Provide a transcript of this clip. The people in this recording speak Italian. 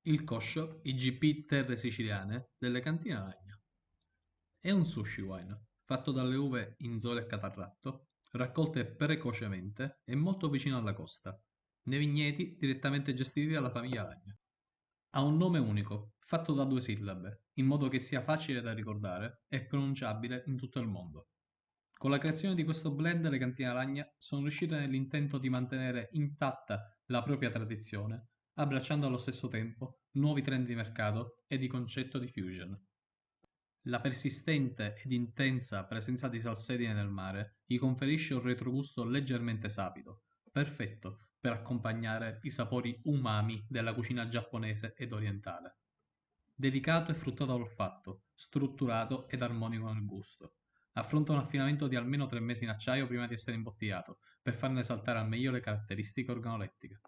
Il Kosho IGP Terre Siciliane delle Cantine Lagna. È un sushi wine fatto dalle uve Inzole e Catarratto, raccolte precocemente e molto vicino alla costa, nei vigneti direttamente gestiti dalla famiglia Lagna. Ha un nome unico, fatto da due sillabe, in modo che sia facile da ricordare e pronunciabile in tutto il mondo. Con la creazione di questo blend le Cantine Lagna sono riuscite nell'intento di mantenere intatta la propria tradizione, abbracciando allo stesso tempo nuovi trend di mercato e di concetto di fusion. La persistente ed intensa presenza di salsedine nel mare gli conferisce un retrogusto leggermente sapido, perfetto per accompagnare i sapori umami della cucina giapponese ed orientale. Delicato e fruttato all'olfatto, strutturato ed armonico nel gusto. Affronta un affinamento di almeno 3 mesi in acciaio prima di essere imbottigliato, per farne saltare al meglio le caratteristiche organolettiche.